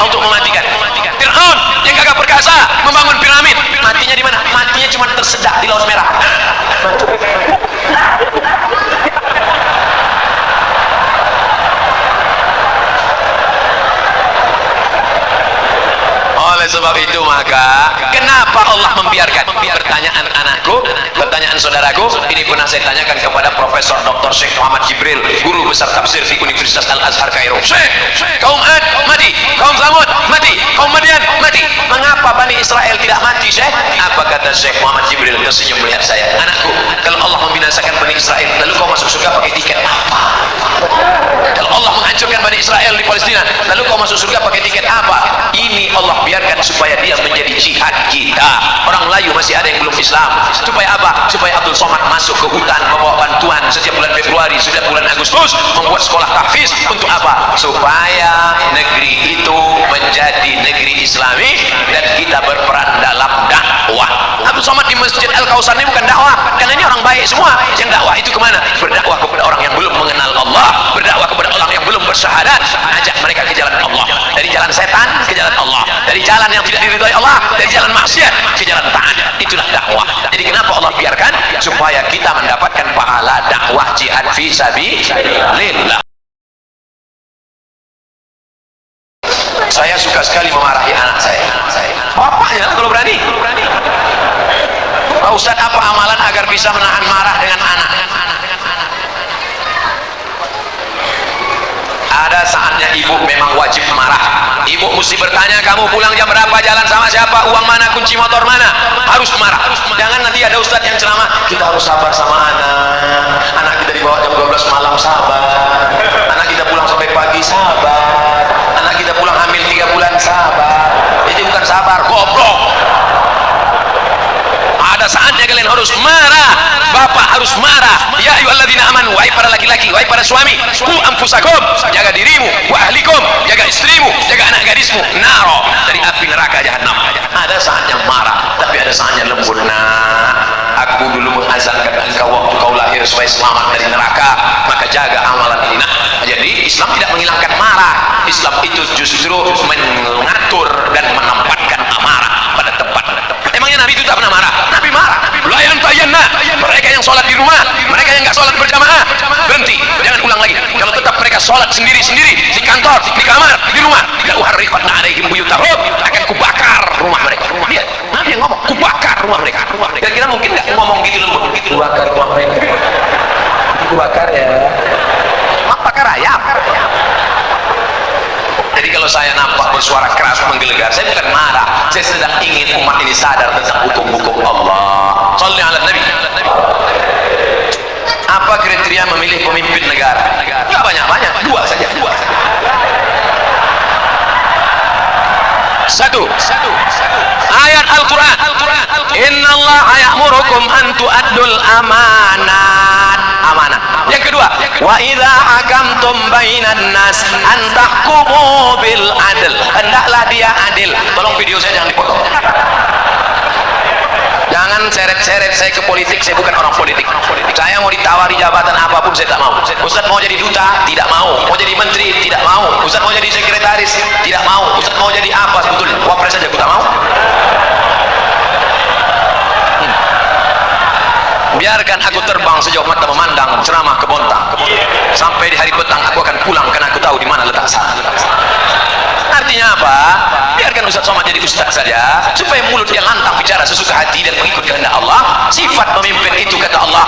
Allah untuk mematikan. Fir'aun yang gagah perkasa membangun piramid, matinya di mana? Matinya cuma tersedak di Laut Merah. Oleh sebab itu maka kenapa Allah membiarkan? Pertanyaan anakku, pertanyaan saudaraku, ini pernah saya tanyakan kepada Profesor Dr. Syekh Muhammad Jibril, guru besar tafsir di Universitas Al-Azhar Kairo. Syekh, kaum Ad mati, kaum Samud mati, kaum Madian mati, mengapa Bani Israel tidak mati, Syekh? Apa kata Syekh Muhammad Jibril tersenyum melihat saya? Anakku, kalau Allah membinasakan Bani Israel lalu kau masuk surga pakai tiket apa? Kalau Allah menghancurkan Bani Israel di Palestina lalu kau masuk surga pakai tiket apa? Ini Allah biarkan supaya dia menjadi jihad kita. Orang Melayu masih ada yang belum Islam. Supaya apa? Supaya Abdul Somad masuk ke hutan membawa bantuan setiap bulan Februari, setiap bulan Agustus, membuat sekolah tahfiz. Untuk apa? Supaya negeri itu menjadi negeri Islami dan kita berperan dalam dakwah. Abdul Somad di Masjid Al-Kausar ini bukan dakwah, karena ini orang baik semua. Yang dakwah itu kemana? Berdakwah kepada orang yang belum mengenal Allah, berdakwah kepada orang yang belum bersyahadat, ajak mereka ke jalan Allah, dari jalan setan ke jalan Allah, dari jalan yang tidak diridhai Allah, dari jalan maksiat ke jalan taat. Itulah dakwah. Jadi kenapa Allah biarkan? Supaya kita mendapatkan pahala dakwah jihad fi sabilillah. Saya suka sekali memarahi anak saya. Bapaknya kalau berani. Pak Ustaz, apa amalan agar bisa menahan marah dengan anak? Ada saatnya ibu memang wajib marah. Ibu mesti bertanya, kamu pulang jam berapa, jalan sama siapa, uang mana, kunci motor mana. Harus marah. Jangan nanti ada ustadz yang ceramah, kita harus sabar sama anak kita dibawa jam 12 malam, sabar. Anak kita pulang sampai pagi, sabar. Anak kita pulang hamil 3 bulan, sabar. Itu bukan sabar, goblok. Ada saatnya kalian harus marah. Bapak harus marah. Ya ayyuhalladzina amanu, wahai para laki-laki, wahai para suami, qu anfusakum, jaga dirimu, wa ahlikum, jaga istrimu, jaga anak gadismu, naro, dari api neraka jahanam. Ada saatnya marah, tapi ada saatnya lembut. Nah, aku dulu mengazankan engkau waktu kau lahir supaya selamat dari neraka, maka jaga amalan ini. Nah, jadi Islam tidak menghilangkan marah. Islam itu justru mengatur dan menempatkan amarah pada tempat. Emangnya Nabi itu tak pernah marah? Nabi marah. Layan tayanna, mereka yang sholat di rumah, mereka yang nggak sholat berjamaah, berhenti, jangan ulang lagi. Kalau tetap mereka sholat sendiri-sendiri di kantor, di kamar, di rumah, la uharriqanna alaihim buyutahum, akan kubakar rumah mereka. Lihat, Nabi yang ngomong, kubakar rumah mereka. Kira-kira mungkin nggak ngomong gitu lembut, gitu kubakar rumah mereka? Kubakar ya, mak bakar ayam. Jadi kalau saya nampak bersuara keras menggelegar, saya bukan marah, saya sedang ingin umat ini sadar tentang hukum-hukum Allah. Shalli ala Nabi. Apa kriteria memilih pemimpin negara? Tidak banyak-banyak, 2 saja. Satu. Ayat Al-Quran. Innallaha ya'murukum an tu'addul amanat. Yang kedua, wa idza hakamtum bainan nas an tahkumu bil adl. Hendaklah dia adil. Tolong video saya jangan dipotong. Jangan seret-seret saya ke politik, saya bukan orang politik. Saya mau ditawari jabatan apapun saya tak mau. Ustaz mau jadi duta, tidak mau. Mau jadi menteri, tidak mau. Ustaz mau jadi sekretaris, tidak mau. Ustaz mau jadi apa sebetulnya? Wapres saja aku tak mau. Biarkan aku terbang sejauh mata memandang, ceramah ke Bontang. Sampai di hari petang aku akan pulang karena aku tahu di mana letak sana. Artinya apa? Biarkan Ustaz Somad jadi ustaz saja, supaya mulut dia lantang bicara sesuka hati dan mengikut kehendak Allah. Sifat pemimpin itu kata Allah,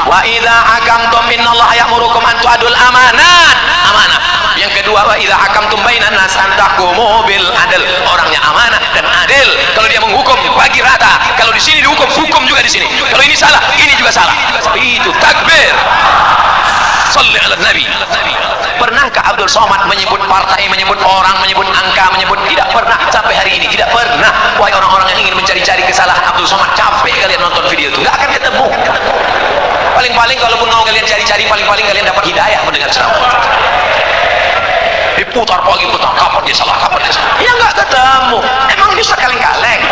wa idza hakamtum innallaha ya'murukum an tu'adul amanat. Amanah. Yang kedua, wa idza hakamtum bainan nas an tahkumu bil adl. Orangnya amanah dan adil. Kalau dia menghukum bagi rata. Kalau di sini dihukum, hukum juga di sini. Kalau ini salah, ini juga salah. Itu takbir. Shalli ala Nabi. Pernahkah Abdul Somad menyebut partai, menyebut orang, menyebut angka, menyebut? Tidak pernah. Sampai hari ini tidak pernah. Wahai orang-orang yang ingin mencari-cari kesalahan Abdul Somad, capek kalian nonton video itu, nggak akan ketemu. Paling-paling kalaupun mau kalian cari-cari, paling-paling kalian dapat hidayah mendengar ceramah. Diputar pagi putar, kapan dia salah, kapan dia salah. Ya nggak ketemu. Emang ini Ustaz kaleng-kaleng.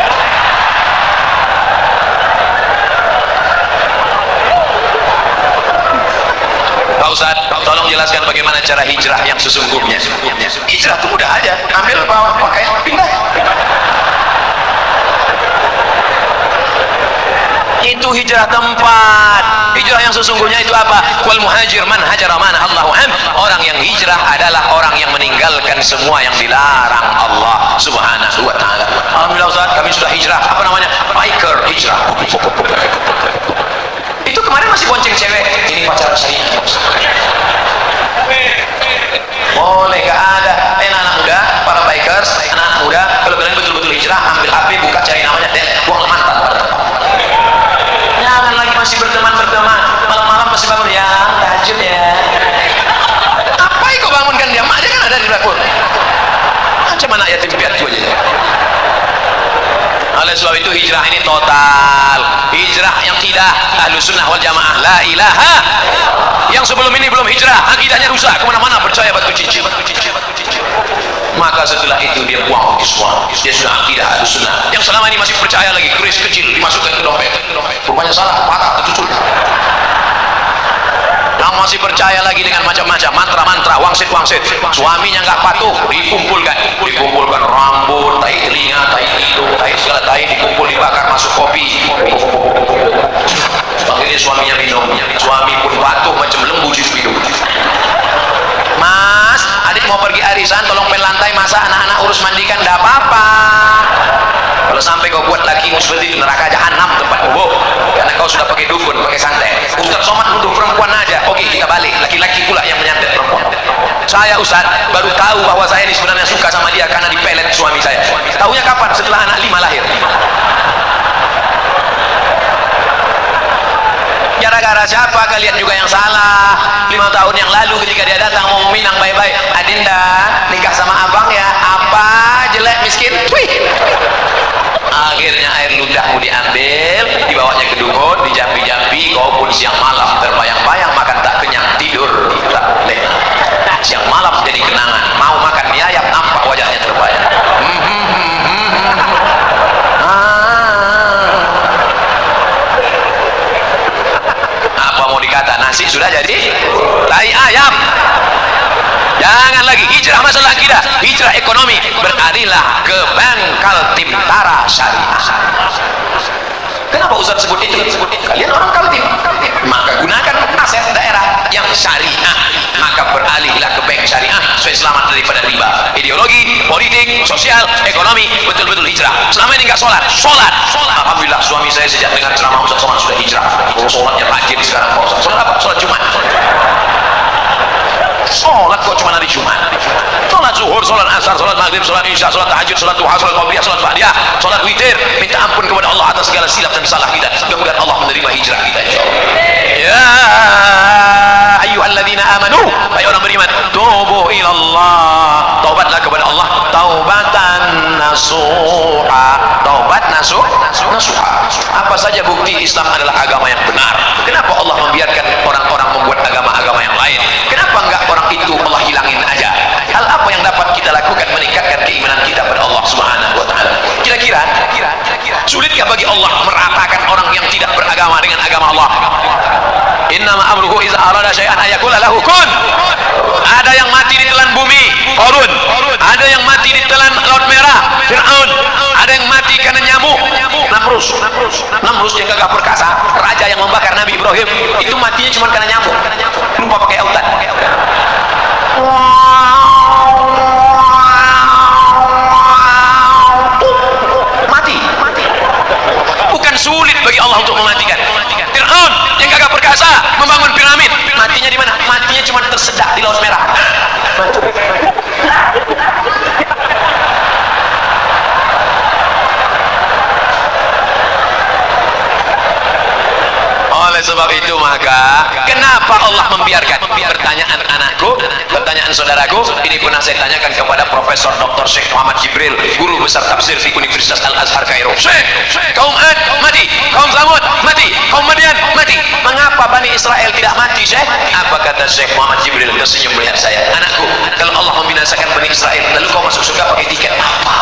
Pak Ustaz, tolong jelaskan bagaimana cara hijrah yang sesungguhnya. Hijrah itu mudah aja, ambil bawa pakai pindah. Itu hijrah tempat. Hijrah yang sesungguhnya itu apa? Wal muhajir man hajara mana Allahu an. Orang yang hijrah adalah orang yang meninggalkan semua yang dilarang Allah Subhanahu wa taala. Alhamdulillah Ustaz, kami sudah hijrah. Apa namanya? Biker hijrah. Itu kemarin masih bonceng cewek. Ini pacar saya. Boleh gak ada? Anak muda, para bikers, anak muda, kalau kalian betul-betul hijrah, ambil HP, buka cari namanya, buang mantan. Jangan lagi masih berteman-berteman, malam-malam masih bangun ya, tahajud ya. Apa yang kau bangunkan dia? Mak dia kan ada di dapur. Macam mana yatim piatu aja. Oleh sebab itu hijrah ini total. Hijrah yang tidak Ahlus Sunnah wal Jamaah, la ilaha. Yang sebelum ini belum hijrah, akidahnya rusak, kemana-mana percaya batu cincin. Maka setelah itu dia buang Islam, dia sudah akidah Ahlus Sunnah. Yang selama ini masih percaya lagi, keris kecil dimasukkan ke dompet, rupanya salah, patah, tercucul. Yang masih percaya lagi dengan macam-macam mantra-mantra, wangsit-wangsit, suaminya nggak patuh, dikumpulkan rambut, tai telinga, tai hidung, tai segala tai, dikumpul, dibakar, masuk kopi. Akhirnya suaminya minum, suami pun patuh macam lembu hidup. Mas, adik mau pergi arisan, tolong pel lantai, masa anak-anak urus mandikan, enggak apa-apa. Kalau sampai kau buat lakimu seperti itu, neraka jahanam tempat bobo. Karena kau sudah pakai dukun, pakai santet. Ustaz Somad nuduh perempuan aja. Oke, kita balik. Laki-laki pula yang menyantet perempuan. Saya Ustaz baru tahu bahwa saya ini sebenarnya suka sama dia karena dipelet suami saya. Tahunya kapan? Setelah anak 5 lahir. Gara-gara siapa? Kalian juga yang salah. 5 tahun yang lalu ketika dia datang mau meminang baik-baik, Adinda nikah sama abang ya. Apa? Jelek miskin. Wih. Akhirnya air ludahmu diambil, dibawanya ke dukun, dijampi-jampi, kau pun siang malam terbayang-bayang, makan tak kenyang, tidur tak lena. Siang malam jadi kenangan, mau makan mie ayam, nampak wajahnya terbayang. Apa mau dikata, nasi sudah jadi tai ayam. Jangan lagi hijrah masalah akidah, hijrah ekonomi, beralihlah ke Bangkal Timtara Syariah. Kenapa Ustaz sebut itu? Kalian orang Kaltim, maka gunakan aset daerah yang syariah, maka beralihlah ke bank syariah supaya selamat daripada riba. Ideologi, politik, sosial, ekonomi, betul-betul hijrah. Selama ini nggak sholat. Alhamdulillah suami saya sejak dengar ceramah Ustaz Somad sudah hijrah. Sholatnya rajin sekarang. Sholat apa? Sholat Jumat. Sholat kok cuma hari Jumat? Sholat zuhur, sholat asar, sholat maghrib, sholat isya, sholat tahajud, sholat duha, sholat qabliyah, sholat ba'diyah, sholat witir. Minta ampun kepada Allah atas segala silap dan salah kita. Mudah-mudahan Allah menerima hijrah kita. Ya ayyuhalladzina amanu, hai orang beriman, tubu ilallah, taubatlah kepada Allah, taubatan nasuha, taubat nasuha. Apa saja bukti Islam adalah agama yang benar? Kenapa Allah membiarkan orang-orang membuat agama-agama yang lain? Kenapa enggak orang itu Allah hilangin aja? Hal apa yang dapat kita lakukan meningkatkan keimanan kita pada Allah Subhanahu wa taala? Kira-kira sulitkah bagi Allah meratakan orang yang tidak beragama dengan agama Allah? Innama amruhu iza arada syai'an ayaqula lahu kun. Ada yang mati ditelan bumi, Qarun. Ada yang mati ditelan Laut Merah, Fir'aun. Ada yang mati karena nyamuk, Namrus yang gagah perkasa, raja yang membakar Nabi Ibrahim, itu matinya cuma karena nyamuk, lupa pakai autan. Mati. Bukan sulit bagi Allah untuk mematikan. Fir'aun yang gagah perkasa membangun piramid, matinya di mana? Matinya cuma tersedak di Laut Merah. Oleh sebab itu maka kenapa Allah membiarkan? Pertanyaan anakku, pertanyaan saudaraku, ini pernah saya tanyakan kepada Profesor Dr. Syekh Muhammad Jibril, guru besar tafsir di Universitas Al-Azhar Kairo. Syekh, kaum Ad mati, kaum Samud mati, kaum Madian mati. Mengapa Bani Israel tidak mati, Syekh? Apa kata Syekh Muhammad Jibril tersenyum melihat saya? Anakku, kalau Allah membinasakan Bani Israel, lalu kau masuk surga pakai tiket apa?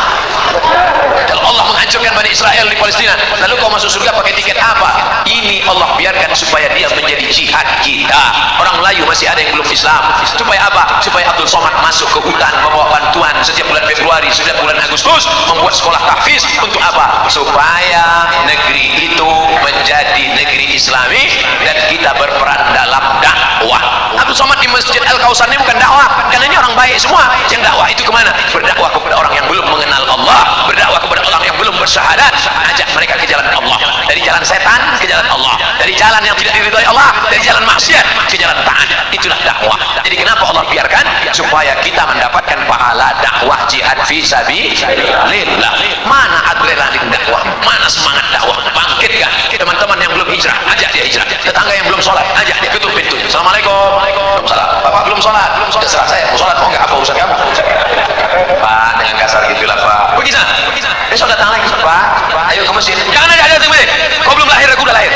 Kalau Allah menghancurkan Bani Israel di Palestina, lalu kau masuk surga pakai tiket apa? Ini Allah biarkan supaya dia menjadi jihad kita. Orang orang Melayu masih ada yang belum Islam. Supaya apa? Supaya Abdul Somad masuk ke hutan membawa bantuan setiap bulan Februari, setiap bulan Agustus, membuat sekolah tahfiz. Untuk apa? Supaya negeri itu menjadi negeri Islami dan kita berperan dalam dakwah. Abdul Somad di Masjid Al-Kausar ini bukan dakwah, karena ini orang baik semua. Yang dakwah itu kemana? Berdakwah kepada orang yang belum mengenal Allah, berdakwah kepada orang yang belum bersyahadat, ajak mereka ke jalan Allah, dari jalan setan ke jalan Allah, dari jalan yang tidak diridhoi Allah, dari jalan maksiat ke jalan taat. Itulah dakwah. Jadi kenapa Allah biarkan? Supaya kita mendapatkan pahala dakwah jihad fi sabilillah. Mana adrenalin dakwah, mana semangat dakwah? Bangkitkan teman-teman yang belum hijrah, ajak dia hijrah. Tetangga yang belum sholat, ajak dia ketuk pintu. Assalamualaikum. Waalaikumsalam. Bapak belum sholat? Terserah saya, mau sholat mau nggak, apa urusan kamu? Pak, dengan kasar gitulah Pak. Pergi sana. Besok datang lagi Pak. Ayo ke masjid. Jangan ada datang masjid. Kau belum lahir, aku udah lahir.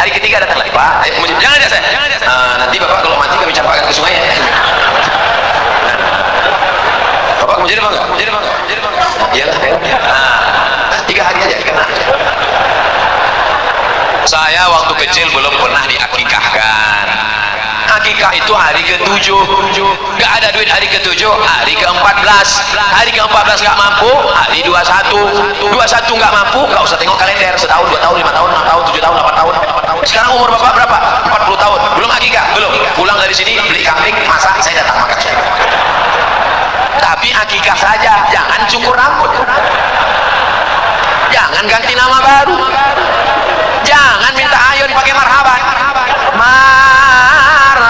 Hari ketiga datang lagi Pak. Ayo ke masjid. Jangan ada saya. Nanti Bapak kalau mati kami campakkan ke sungai ya. Bapak ke masjid apa enggak? Iyalah. Nah, 3 hari aja kena. Saya waktu kecil belum pernah diakikahkan. Akikah itu hari ke-7. Gak ada duit hari ke-7, hari ke-14. Hari ke-14 gak mampu, hari 21. 21 gak mampu, gak usah tengok kalender. Setahun, 2 tahun, 5 tahun, 6 tahun, 7 tahun, 8 tahun. Sekarang umur Bapak berapa? 40 tahun. Belum akikah? Belum. Pulang dari sini beli kambing, masak, saya datang makan. Tapi akikah saja, jangan cukur rambut. Jangan ganti nama baru. Jangan minta ayun pakai marhaban. Marhaba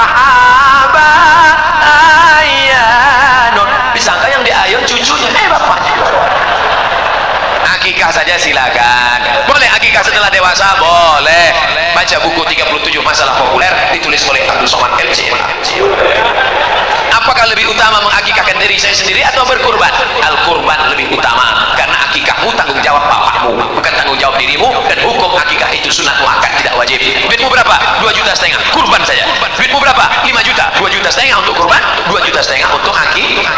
ayanun. Disangka yang di ayun cucunya, bapaknya. Akikah saja silakan. Boleh akikah setelah dewasa? Boleh. Baca buku 37 masalah populer ditulis oleh Abdul Somad LCM. Apakah lebih utama mengakikahkan diri saya sendiri atau berkurban? Al-kurban lebih utama, karena akikahmu tanggung jawab bapakmu, bukan tanggung jawab dirimu. Dan hukum akikah itu sunat muakkad, tidak wajib. Duitmu berapa? 2,5 juta, kurban saja. Duitmu berapa? 5 juta. 2,5 juta untuk kurban, 2,5 juta untuk akikah.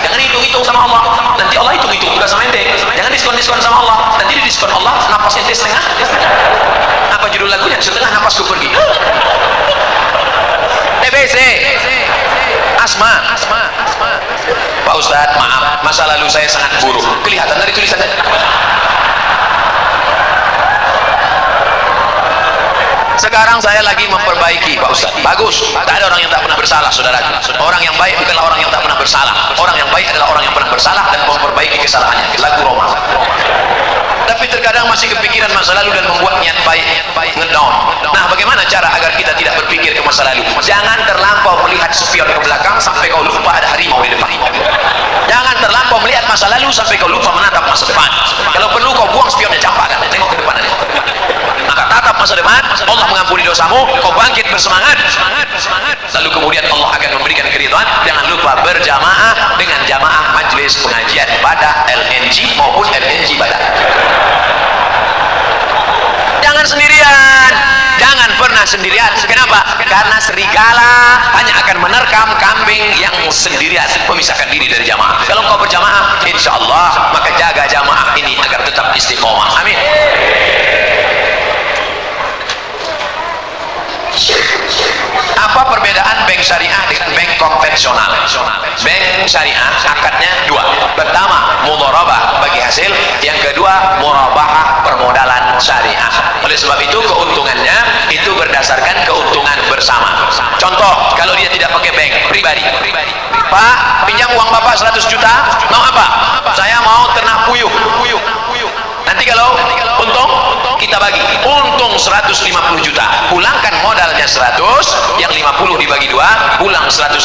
Jangan hitung-hitung sama Allah. Nanti Allah hitung-hitung juga sama ente. Jangan diskon-diskon sama Allah. Nanti di diskon Allah napas ente setengah. Apa judul lagunya? Setengah napasku pergi. TBC. Asma. Pak Ustadz, maaf, masa lalu saya sangat buruk. Kelihatan dari tulisannya. Sekarang saya lagi memperbaiki, Pak Ustadz. Bagus. Tak ada orang yang tak pernah bersalah, saudara. Orang yang baik bukanlah orang yang tak pernah bersalah. Orang yang baik adalah orang yang pernah bersalah dan memperbaiki kesalahannya. Lagu Roma. Tapi terkadang masih kepikiran masa lalu dan membuat niat baik ngedown. Nah, bagaimana cara agar kita tidak berpikir ke masa lalu? Jangan terlampau melihat spion ke belakang sampai kau lupa ada harimau di depan. Jangan terlampau melihat masa lalu sampai kau lupa menatap masa depan. Kalau perlu kau buang spionnya, campakkan, tengok ke depan aja. Maka tatap masa depan, Allah mengampuni dosamu, kau bangkit bersemangat. Lalu kemudian Allah akan memberikan keridhaan. Jangan lupa berjamaah dengan jamaah majelis pengajian pada LNG maupun LNG Badak. Jangan sendirian, jangan pernah sendirian. Kenapa? Karena serigala hanya akan menerkam kambing yang sendirian, memisahkan diri dari jamaah. Kalau kau berjamaah, insya Allah, maka jaga jamaah ini agar tetap istiqomah. Amin. Apa perbedaan bank syariah dengan bank konvensional? Bank syariah akadnya 2. Pertama, mudharabah bagi hasil. Yang kedua, murabahah permodalan syariah. Oleh sebab itu keuntungannya itu berdasarkan keuntungan bersama. Contoh, kalau dia tidak pakai bank pribadi. Pak, pinjam uang Bapak 100 juta, mau apa? Saya mau ternak puyuh. Nanti kalau untung kita bagi untung 150 juta, pulangkan modalnya 100, yang 50 dibagi 2, pulang 125,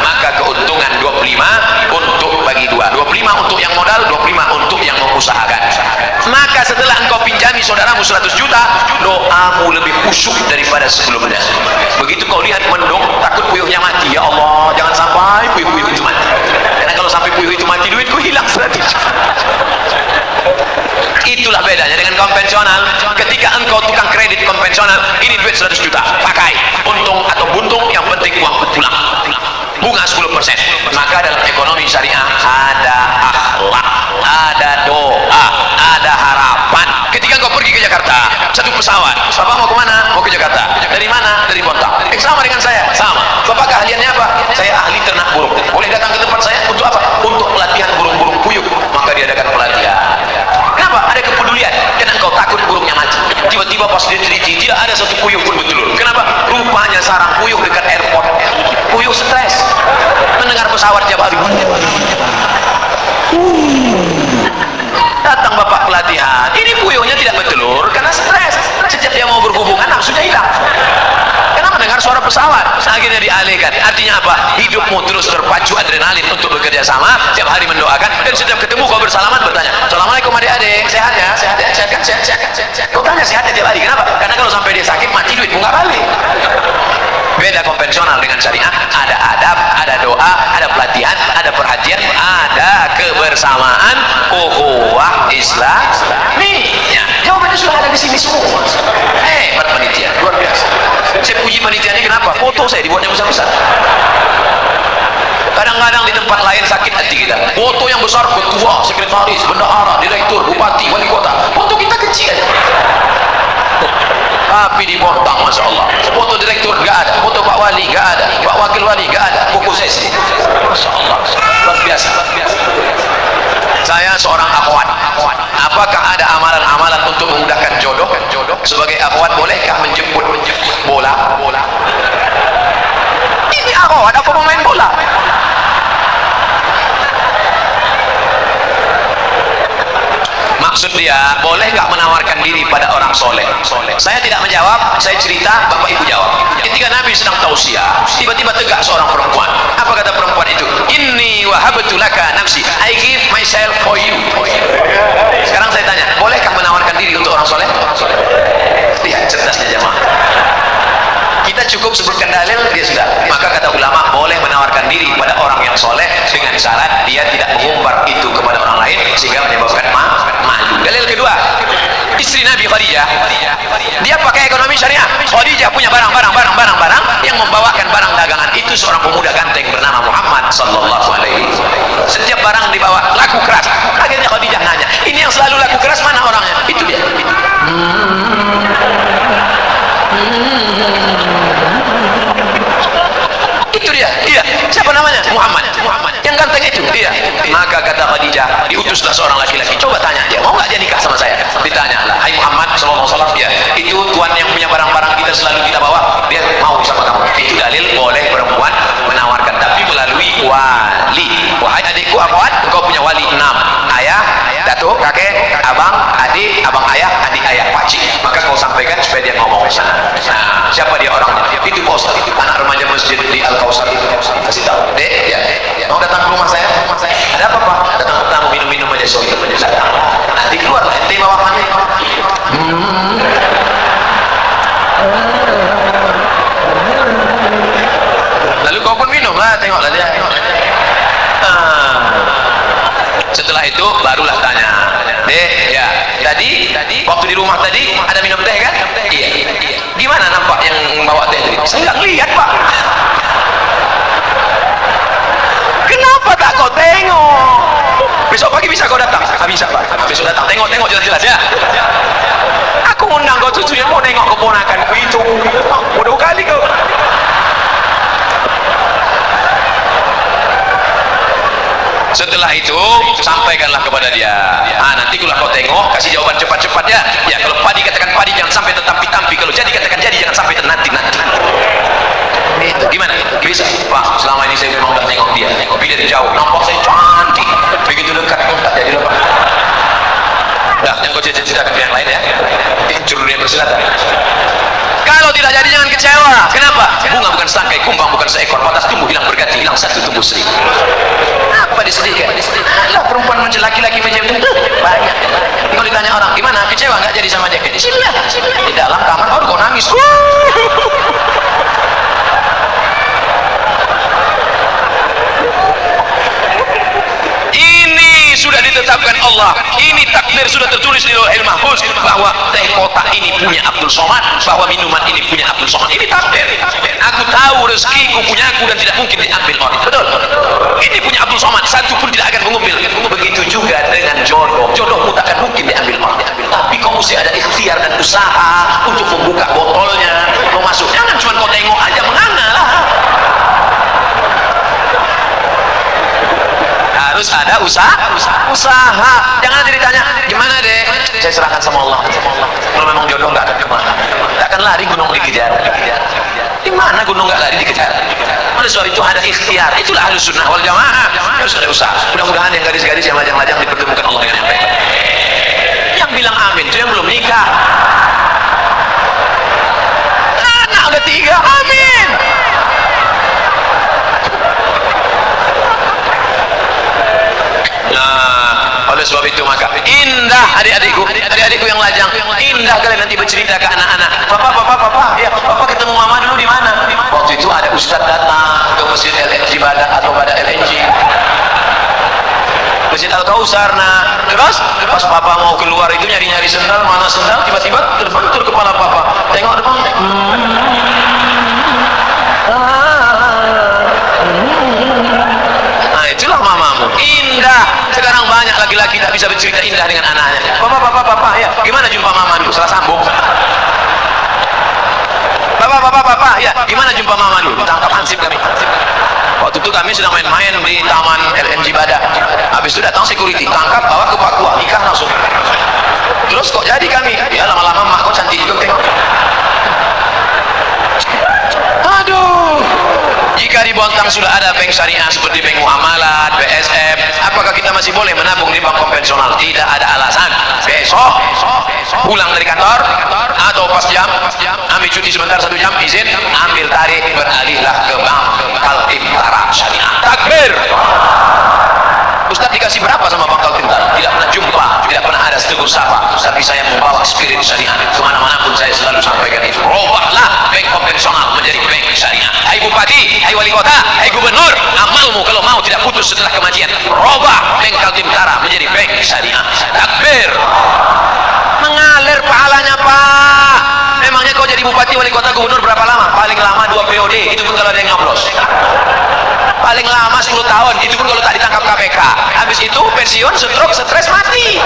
maka keuntungan 25 untuk bagi 2. 25 untuk yang modal, 25 untuk yang mengusahakan. Maka setelah engkau pinjami saudaramu 100 juta, doamu lebih khusyuk daripada sebelumnya. Begitu kau lihat mendung, takut puyuhnya mati, ya Allah, jangan sampai puyuh-puyuh itu mati. Karena kalau sampai puyuh itu mati, duitku hilang 100 juta. Itulah bedanya dengan konvensional. Ketika engkau tukang kredit konvensional, ini duit 100 juta, pakai, untung atau buntung, yang penting uang pulang, bunga 10%. Maka dalam ekonomi syariah ada akhlak, ada doa, ada harapan. Ketika engkau pergi ke Jakarta, satu pesawat, Bapak mau kemana? Mau ke Jakarta. Dari mana? Dari Pontianak. sama dengan saya. Sama. Bapak keahliannya apa? Saya ahli ternak burung. Boleh datang ke tempat saya untuk apa? Untuk pelatihan burung-burung puyuh. Maka diadakan pelatihan. Kenapa? Ada kepedulian. Karena engkau takut burungnya mati. Tiba-tiba pas dia teliti, tidak ada satu puyuh pun betul. Kenapa? Rupanya sarang puyuh dekat airport. Puyuh stres mendengar pesawat tiap hari. Datang bapak pelatihan, ini puyuhnya tidak bertelur karena stres. Setiap dia mau berhubungan nafsunya hilang karena mendengar suara pesawat. Akhirnya dialihkan. Artinya apa? Hidupmu terus terpacu adrenalin untuk bekerja sama, tiap hari mendoakan, dan setiap ketemu kau bersalaman bertanya, assalamualaikum adik-adik, sehat ya? Sehat ya? Sehat kan? Sehat. Kau tanya sehatnya tiap hari. Kenapa? Karena kalau sampai dia sakit mati duitmu nggak balik. Beda konvensional dengan syariah. Ada adab, ada doa, ada pelatihan, ada perhatian, ada kebersamaan, ukhuwah Islamiyah. Jawabannya sudah ada di sini semua. Hebat panitia, luar biasa. Saya puji panitia ini kenapa? Foto saya dibuatnya besar-besar. Kadang-kadang di tempat lain sakit hati kita. Foto yang besar, ketua, sekretaris, bendahara, direktur, bupati, wali kota. Foto kita kecil aja. Tapi di Bontang, Masya Allah, foto direktur nggak ada, foto Pak Wali nggak ada, Pak Wakil Wali nggak ada, buku sesi. Masya Allah, luar biasa. Saya seorang akhwat. Apakah ada amalan-amalan untuk memudahkan jodoh? Sebagai akhwat bolehkah menjemput bola? Ini akhwat apa pemain bola? Maksud dia, boleh nggak menawarkan diri pada orang soleh? Saya tidak menjawab, saya cerita, bapak ibu jawab. Ketika Nabi sedang tausiah, tiba-tiba tegak seorang perempuan. Apa kata perempuan itu? Inni wahabtu laka nafsi, I give myself for you. Sekarang saya tanya, bolehkah menawarkan diri untuk orang soleh? Lihat cerdasnya jemaah. Kita cukup sebutkan dalil, dia sudah. Maka kata ulama, boleh menawarkan diri pada orang yang soleh dengan syarat dia tidak mengumbar itu kepada orang lain sehingga menyebabkan malu. Dalil kedua, istri Nabi Khadijah, dia pakai ekonomi syariah. Khadijah punya barang yang membawakan barang dagangan itu seorang pemuda ganteng bernama Muhammad sallallahu alaihi wasallam. Setiap barang dibawa laku keras. Akhirnya Khadijah nanya, ini yang selalu laku keras mana orangnya? Itu dia. Itu dia. Iya. Siapa namanya? Muhammad. Yang ganteng itu. Iya. Maka kata Khadijah, diutuslah seorang laki-laki. Coba tanya dia, mau nggak dia nikah sama saya? Ditanyalah, hai Muhammad sallallahu alaihi wasallam, ya, itu tuan yang punya barang-barang kita selalu kita bawa, dia mau sama kamu. Itu dalil boleh perempuan menawarkan, tapi melalui wali. Wahai adikku akhwat, engkau punya wali 6. Ayah, datuk, kakek, abang, adik, abang ayah, adik ayah, pakcik. Maka kau sampaikan supaya dia ngomong ke sana. Nah, siapa dia orangnya? Itu bos, anak remaja masjid di Al-Kausar itu. Kasih tahu, dek, ya, mau datang ke rumah saya? Ada apa pak? Datang ke tamu minum-minum aja, so itu aja datang. Nanti keluar lah, nanti bawa mandi. Lalu kau pun minum lah, tengoklah dia. Setelah itu barulah tanya, dek, ya, tadi waktu di rumah tadi ada minum teh kan? Iya. Gimana nampak yang bawa teh tadi? Saya nggak lihat pak. Kenapa tak kau tengok? Besok pagi bisa kau datang? Bisa pak. Besok datang, tengok jelas-jelas ya. Aku undang kau cucunya mau nengok keponakanku itu. Bodoh kali kau. Setelah itu sampaikanlah kepada dia. Nanti kalau kau tengok, kasih jawaban cepat-cepat ya. Ya, kalau padi katakan padi, jangan sampai tetampi-tampi. Kalau jadi katakan jadi, jangan sampai nanti-nanti. Itu gimana? Bisa pak, selama ini saya memang udah nengok dia dari jauh, nampak saya cantik, begitu dekat tak jadi apa. Dah, yang kau cerita ke yang lain ya. Cururnya bersilatan. Kalau tidak jadi jangan kecewa. Kenapa? Bunga bukan setangkai, kumbang bukan seekor, patah tumbuh hilang berganti, hilang satu tumbuh seribu. Apa disedihkan? Lah perempuan macam laki-laki macam itu banyak. Kalau ditanya orang, gimana? Kecewa nggak jadi sama dia? Kecil lah. Di dalam kamar baru kau nangis. Ini sudah ditetapkan Allah. Ini takdir sudah tertulis di Lauhul Mahfuz bahwa teh kotak ini punya Abdul Somad, bahwa minuman ini punya Abdul Somad. Ini takdir. Aku tahu rezekiku punya aku dan tidak mungkin diambil orang. Betul. Ini punya Abdul Somad, satu pun tidak akan mengambil. Begitu juga dengan jodoh. Jodohmu tak akan mungkin diambil orang. Tapi kau mesti ada ikhtiar dan usaha untuk membuka botolnya, mau masuk. Jangan cuma kau tengok aja menganga lah. Harus ada usaha. Jangan nanti ditanya gimana deh, saya serahkan sama Allah. Kalau memang jodoh nggak akan kemana, nggak akan lari gunung dikejar. Di mana gunung nggak lari dikejar? Oleh sebab itu ada ikhtiar. Itulah Ahlus Sunnah wal Jamaah. Harus ada usaha. Mudah-mudahan yang gadis-gadis yang lajang-lajang dipertemukan Allah dengan yang baik. Yang bilang amin itu yang belum nikah. Anak udah 3, amin. Nah, oleh sebab itu maka indah adik-adikku yang lajang, indah kalian nanti bercerita ke anak-anak. Papa, ya, papa ketemu mama dulu di mana? Waktu itu ada ustaz datang ke masjid LNG Badak atau Badak LNG. Masjid Al-Kausar. Nah, terus pas papa mau keluar itu nyari-nyari sendal, mana sendal, tiba-tiba terbentur kepala papa. Tengok depan. Nah, itulah mamamu. Indah. Sekarang banyak laki-laki tak bisa bercerita indah dengan anaknya. Papa, ya, gimana jumpa mama dulu? Salah sambung. Papa, ya, gimana jumpa mama dulu? Tangkap hansip kami. Waktu itu kami sedang main-main di taman LNG Badak. Habis itu datang security, tangkap, bawa ke Papua, nikah langsung. Terus kok jadi kami? Ya lama-lama mah kok cantik juga tengok. Aduh. Jika di Bontang sudah ada bank syariah seperti bank muamalat, BSF, apakah kita masih boleh menabung di bank konvensional? Tidak ada alasan. Besok pulang dari kantor atau pas jam ambil cuti sebentar 1 jam, izin ambil tarik, beralihlah ke bank Kaltim-Tara Syariah. Takbir. Ustaz dikasih berapa sama Bang Kaltim-Tara? Tidak pernah jumpa, tidak pernah ada setegur sapa, tapi saya membawa spirit syariah kemana-mana pun saya selalu sampaikan itu. Robahlah bank konvensional menjadi bank syariah. Hai Bupati, hai Wali Kota, hai Gubernur, amalmu kalau mau tidak putus setelah kematian. Robah bank Kaltim-Tara menjadi bank syariah. Takbir. Mengalir pahalanya Pak. Memangnya kau jadi Bupati, Wali Kota, Gubernur berapa lama? Paling lama 2 periode, itu pun kalau ada yang nyoblos. Paling lama 10 tahun, itu pun kalau tak ditangkap KPK. Habis itu pensiun, stroke, stres, mati.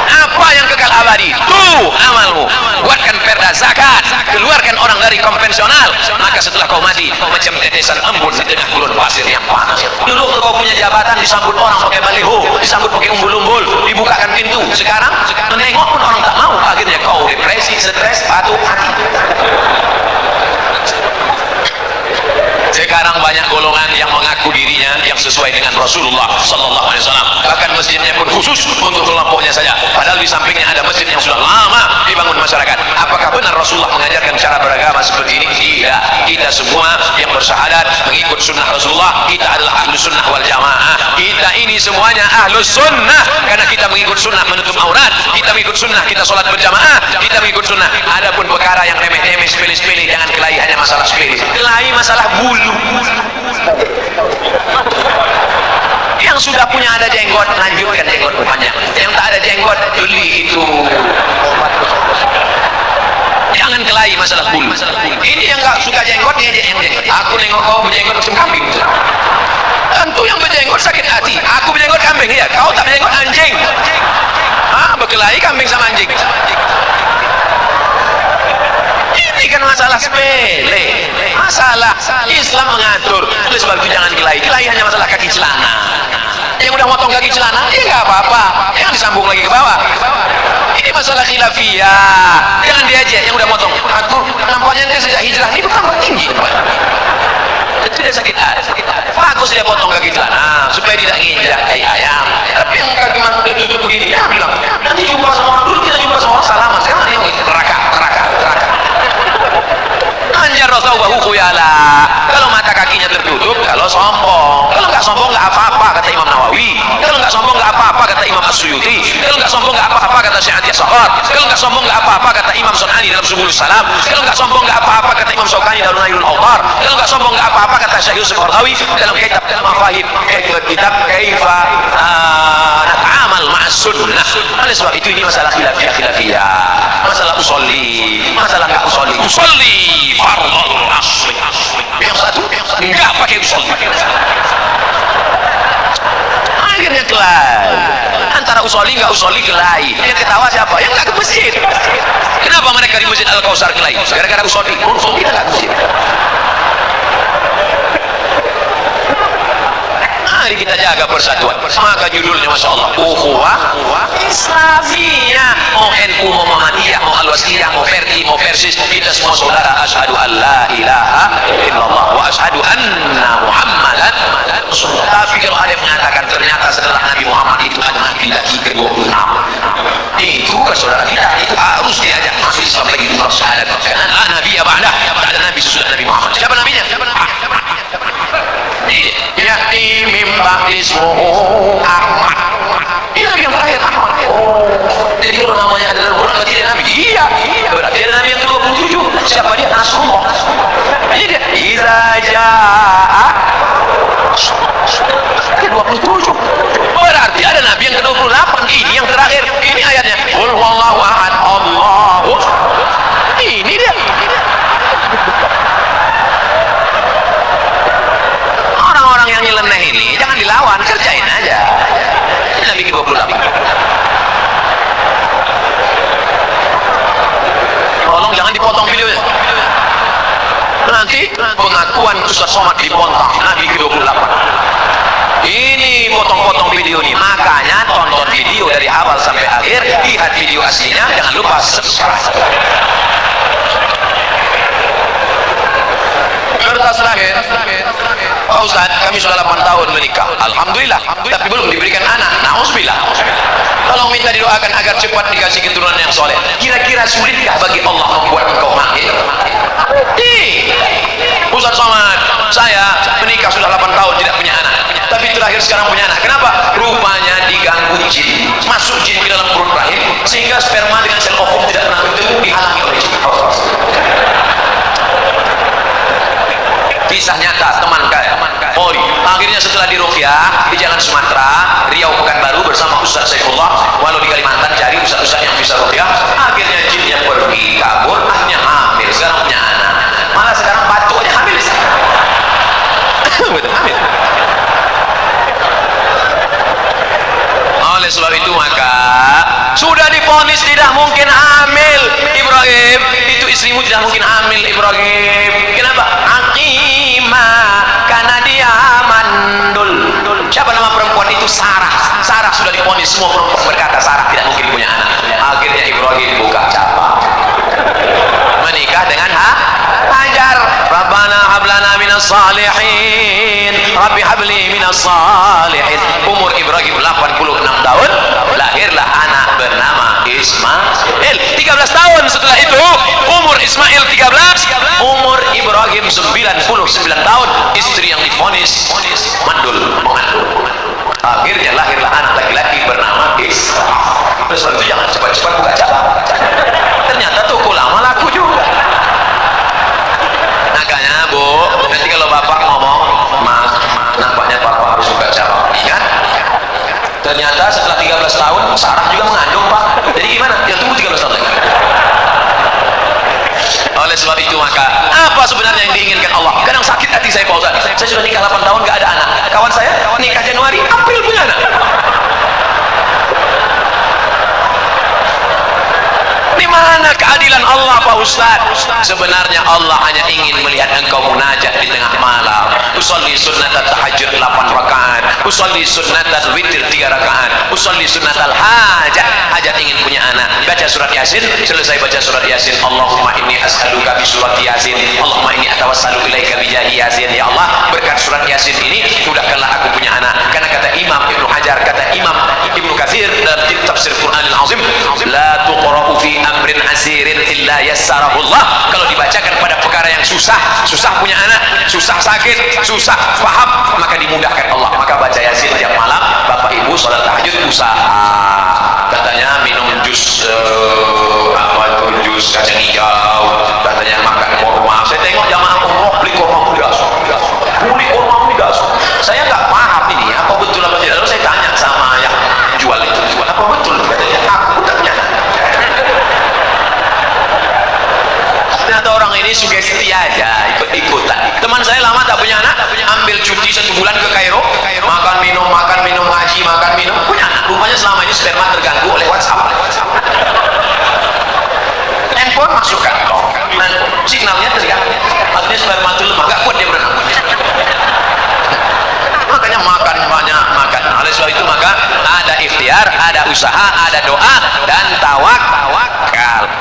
Apa yang kekal abadi? Tuh amalmu. Buatkan perda zakat, keluarkan orang dari konvensional, maka setelah kau mati macam tetesan embun di tengah gurun pasir yang panas. Dulu waktu kau punya jabatan disambut orang pakai baliho, disambut pakai umbul-umbul, dibukakan pintu. Sekarang menengok pun orang tak mau. Akhirnya kau depresi, stres, batuk, mati. Sekarang banyak golongan yang mengaku dirinya yang sesuai dengan Rasulullah Sallallahu Alaihi Wasallam. Bahkan masjidnya pun khusus untuk kelompoknya saja. Padahal di sampingnya ada masjid yang sudah lama dibangun masyarakat. Apakah benar Rasulullah mengajarkan cara beragama seperti ini? Tidak. Kita semua yang bersyahadat mengikut sunnah Rasulullah, kita adalah Ahlus Sunnah wal Jamaah. Kita ini semuanya Ahlus Sunnah karena kita mengikut sunnah menutup aurat. Kita mengikut sunnah, kita sholat berjamaah. Kita mengikut sunnah. Adapun perkara yang remeh-temeh, sepele-sepele, jangan kelahi, hanya masalah sepele. Kelahi masalah bulu. Yang sudah punya ada jenggot, lanjutkan jenggot panjang. Yang tak ada jenggot, beli itu. Jangan kelahi masalah bulu. Ini yang gak suka jenggot, dia yang jenggot. Aku nengok kau berjenggot macam kambing. Tentu yang berjenggot sakit hati. Aku berjenggot kambing, ya. Kau tak berjenggot anjing. Berkelahi kambing sama anjing. Ini kan masalah sepele. Masalah Islam mengatur. Oleh sebab itu jangan kelahi. Kelahi hanya masalah kaki celana. Yang udah motong kaki celana, ya nggak apa-apa. Yang disambung lagi ke bawah. Ini masalah khilafiyah. Jangan diajak yang udah motong. Aku nampaknya dia sejak hijrah ini bertambah tinggi. Tidak sakit hati. Bagus dia potong kaki celana supaya tidak nginjak kayak ayam. Tapi yang kaki mana udah tutup begini, ya bilang nanti jumpa sama orang dulu, kita jumpa sama orang salaman. Sekarang ini neraka. Anjar Rasulullah khuyala. Kalau mata kakinya tertutup, kalau sombong. Kalau nggak sombong nggak apa-apa kata Imam Nawawi. Kalau nggak sombong nggak apa-apa kata Imam As-Suyuti. Kalau nggak sombong nggak apa-apa kata Syekh Atiyah Sakhar. Kalau nggak sombong nggak apa-apa kata Imam Sunani dalam Subulus Salam. Kalau nggak sombong nggak apa-apa kata Imam Syaukani dalam Nailul Awtar. Kalau nggak sombong nggak apa-apa kata Syekh Yusuf Qardawi dalam kitab Mafahim, kitab Kaifa Nata'amal Ma'as Sunnah. Oleh sebab itu ini masalah khilafiyah. Masalah usolli, masalah nggak usolli fardhu asli. Yang satu nggak pakai usolli. Akhirnya kelar antara nggak usoli kelahi. Yang ketawa siapa? Yang nggak ke masjid. Kenapa mereka di masjid Al-Kausar kelahi? Gara-gara usoli. Usoli nggak ke masjid. Mari kita jaga persatuan. Maka judulnya Masya Allah, Ukhuwah Islamiyah. Mau NU, mau Muhammadiyah, mau Al-Wasliyah, mau Verdi, mau Persis, kita semua saudara. Asyhadu an la ilaha illallah wa asyhadu anna Muhammadan Rasulullah. Tapi kalau ada yang mengatakan ternyata setelah Nabi Muhammad itu ada Nabi lagi ke-26, itu kan saudara kita, itu harus diajak masuk Islam lagi. Syahadat Nabi ya ba'dah, ada Nabi sesudah Nabi Muhammad. Siapa nabinya? Ya'ti min ba'di ismuhu Ahmad. Ini Nabi yang terakhir, Ahmad. Jadi kalau namanya adalah Quran, berarti dia Nabi. Iya, berarti dia Nabi yang ke-27. Siapa dia? Nasrullah. Ini dia. Iza ja'a ke-27. Berarti ada Nabi yang ke-28. Ini yang terakhir. Ini ayatnya. Qul huwallahu ahad, Allahu. Ini dia. Orang-orang yang nyeleneh ini jangan dilawan, kerjain aja. Ini Nabi ke-28. Tolong jangan dipotong videonya. Nanti pengakuan Ustaz Somad dipontang. Nabi ke-28. Ini potong-potong video nih. Makanya tonton video dari awal sampai akhir, lihat video aslinya, jangan lupa subscribe. Kertas lahir, Pak Ustaz, kami sudah 8 tahun menikah, Alhamdulillah, tapi belum diberikan anak. Na'udzubillah. Tolong minta didoakan agar cepat dikasih keturunan yang soleh. Kira-kira sulitkah bagi Allah membuat engkau mahir? Ustaz Somad, saya menikah sudah 8 tahun tidak punya anak, tapi terakhir sekarang punya anak. Kenapa? Rupanya diganggu jin, masuk jin ke dalam perut rahim, sehingga sperma dengan sel ovum tidak pernah bertemu, dihalangi oleh jin. Kisah nyata teman saya, akhirnya setelah diruqyah di Jalan Sumatera, Riau, Pekanbaru bersama Ustaz Saifullah, walau di Kalimantan cari ustaz-ustaz yang bisa ruqyah, akhirnya jinnya pergi kabur, akhirnya hamil, sekarang punya anak. Malah sekarang batuknya hamil. Betul, hamil. Oleh sebab itu maka sudah divonis tidak mungkin hamil Ibrahim, itu istrimu tidak mungkin hamil Ibrahim. Kenapa? Karena dia mandul. Siapa nama perempuan itu? Sarah. Sarah sudah divonis, semua perempuan berkata Sarah tidak mungkin punya anak. Akhirnya Ibrahim buka cabang, menikah dengan Hajar. Rabbana hablana minas salihin, Rabbi habli minas salihin. Umur Ibrahim 86 tahun, lahirlah anak bernama Ismail. 13 tahun setelah itu umur Ismail 13, umur Ibrahim 99 tahun, istri yang divonis mandul, mengandung. Akhirnya lahirlah anak laki-laki bernama Ishak. Terus itu jangan cepat-cepat buka cabang. Ternyata toko lama laku juga. Makanya Bu, nanti kalau bapak ngomong, Mas, nampaknya bapak harus buka cabang. Ingat, ternyata setelah 13 tahun Sarah juga mengandung Pak. Jadi gimana? Ya tunggu 13 tahun lagi. Oleh sebab itu maka apa sebenarnya yang diinginkan Allah? Kadang sakit hati saya Pak Ustaz, saya sudah nikah 8 tahun gak ada anak. Kawan saya nikah Januari, April punya anak. Di mana keadilan Allah Pak Ustaz? Sebenarnya Allah hanya ingin melihat engkau munajat di tengah malam. Usolli sunnatat tahajud 8 rakaat, usolli sunnatat witir 3 rakaat, usolli sunnatal hajat. Hajat ingin punya anak, baca surat Yasin, selesai baca surat Yasin, Allahumma inni as'aluka bi surat Yasin, Allahumma inni atawassalu ilaika bi jahi Yasin. Ya Allah, berkat surat Yasin ini mudahkanlah aku punya anak. Karena kata Imam Ibnu Hajar, kata Imam Ibnu Katsir dalam tafsir Qur'anil Azim, la tuqra'u fi amrin asirin illa yassarahullah. Kalau dibacakan pada perkara yang susah, susah punya anak, susah sakit, susah paham, maka dimudahkan Allah. Maka baca Yasin tiap malam. Bapak Ibu salat tahajud usaha, katanya minum jus jus kacang hijau, katanya makan kurma. Saya tengok jamaah umroh beli kurma mudas, beli kurma mudas. Saya nggak paham ini apa betul apa tidak. Lalu saya tanya sama yang jual itu, apa betul? Katanya aku tanya. Ternyata orang ini sugesti aja, ikut-ikutan. Teman saya lama tak punya anak, ambil cuti 1 bulan ke Kairo, makan minum ngaji, makan minum, punya anak. Rupanya selama ini sperma terganggu oleh WhatsApp. Handphone masuk kantong, signalnya terganggu, artinya spermatul lemah, gak kuat dia berenang. Makanya makan banyak, makan. Oleh sebab itu maka ada ikhtiar, ada usaha, ada doa dan tawakal.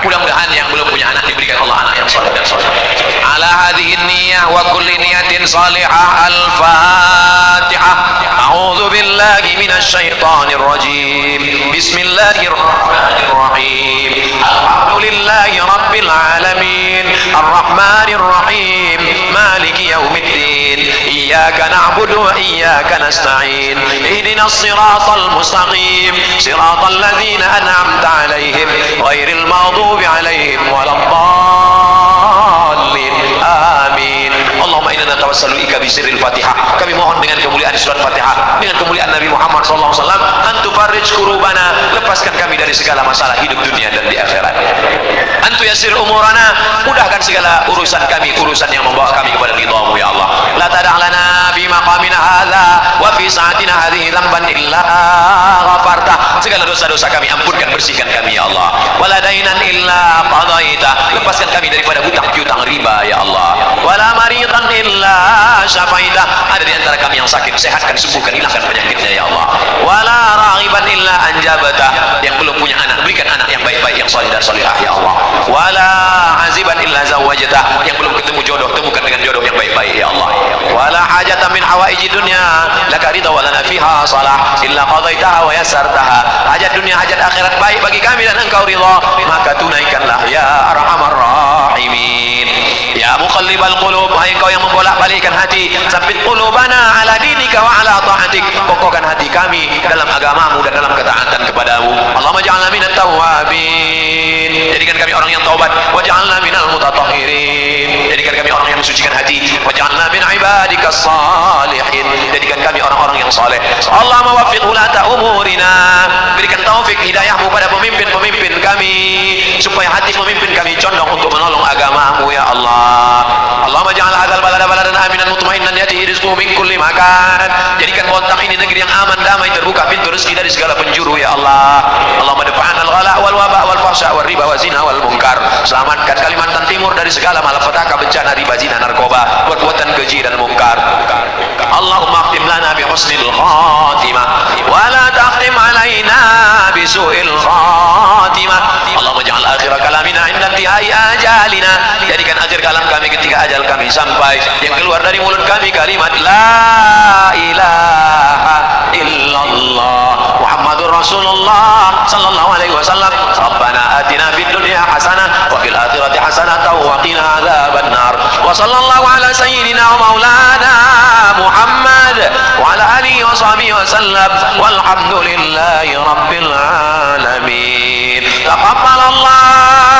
Mudah-mudahan yang belum punya anak diberikan Allah anak yang saleh dan saleh. Ala hadhihi niyyah wa kulli niyatin salihah. Al-Fatihah. A'udzu billahi minasy syaithanir rajim. Bismillahirrahmanirrahim. Alhamdulillahi rabbil alamin. Arrahmanir rahim. Maliki yaumiddin. Iyyaka na'budu wa iyyaka nasta'in. Ihdinas siratal mustaqim. Siratal ladzina an'amta 'alaihim ghairil maghdubi 'alaihim waladdallin. Amin. Allahumma inna natawassalu ilaika bisirril Fatihah. Kami mohon dengan kemuliaan surat Fatihah, dengan kemuliaan Nabi Muhammad sallallahu alaihi wasallam, antu farij kurubana, lepaskan kami dari segala masalah hidup dunia dan di akhirat. Antu yasir umurana, mudahkan segala urusan kami, urusan yang membawa kami kepada ridhamu ya Allah. La tad'alana fi maqamina hadza wa fi sa'atina hadhihi dzamban illa ghafarta. Segala dosa-dosa kami ampunkan, bersihkan kami ya Allah. Wala dainan illa qadaita, lepaskan kami daripada hutang piutang riba ya Allah. Wala maridan illa syafaita, ada di antara kami yang sakit, sehatkan, sembuhkan, hilangkan penyakitnya ya Allah. Wala raghiban illa anjabata, yang belum punya anak, berikan anak yang baik-baik, yang saleh dan salihah ya Allah. Wala aziban illa zawajata, yang belum ketemu jodoh, temukan dengan jodoh yang baik-baik ya Allah. Wala hajatan min hawaiji dunya laka ridha wa lana fiha salah illa qadaitaha wa yassartaha. Hajat dunia, hajat akhirat baik bagi kami dan engkau ridha, maka tunaikanlah ya arhamar rahimin. Ya muqallibal qulub, hai engkau yang membolak-balikkan hati, sabbit qulubana ala dinika wa ala ta'atik, kokohkan hati kami dalam agamamu dan dalam ketaatan kepadamu. Allahumma ja'alna minat tawwabin, jadikan kami orang yang taubat, waj'alna minal mutatahhirin, jadikan kami orang yang mensucikan hati, waj'alna min ibadikas salihin, jadikan kami orang-orang yang saleh. Allahumma waffiq ulata umurina, berikan taufik hidayahmu pada pemimpin-pemimpin kami, supaya hati pemimpin kami condong untuk menolong agamamu ya Allah. Allahumma ja'al hadzal balada baladan aminan mutmainnan yatihi rizquhu min kulli makan, jadikan Bontang ini negeri yang aman, damai, terbuka pintu rezeki dari segala penjuru ya Allah. Allahumma dafa'an al-ghala wal waba wal fahsya wal riba wa zina wal munkar, selamatkan Kalimantan Timur dari segala malapetaka, bencana, riba, zina, narkoba, perbuatan keji dan mungkar. Allahumma akhtim lana bi husnil khatimah wa la taqtim alaina bi su'il khatimah. Allahumma ja'al akhir kalamina inda intihai ajalina, jadikan akhir kalam kami ketika ajal kami sampai, yang keluar dari mulut kami kalimat la ilaha illallah Muhammadur Rasulullah sallallahu alaihi wasallam. Rabbana atina fid dunya hasanah wa fil akhirati hasanah wa qina adzabannar. Wa sallallahu ala sayyidina wa maulana Muhammad wa ala alihi wa sahbihi wa sallam, walhamdulillahi rabbil alamin. Taqabbalallah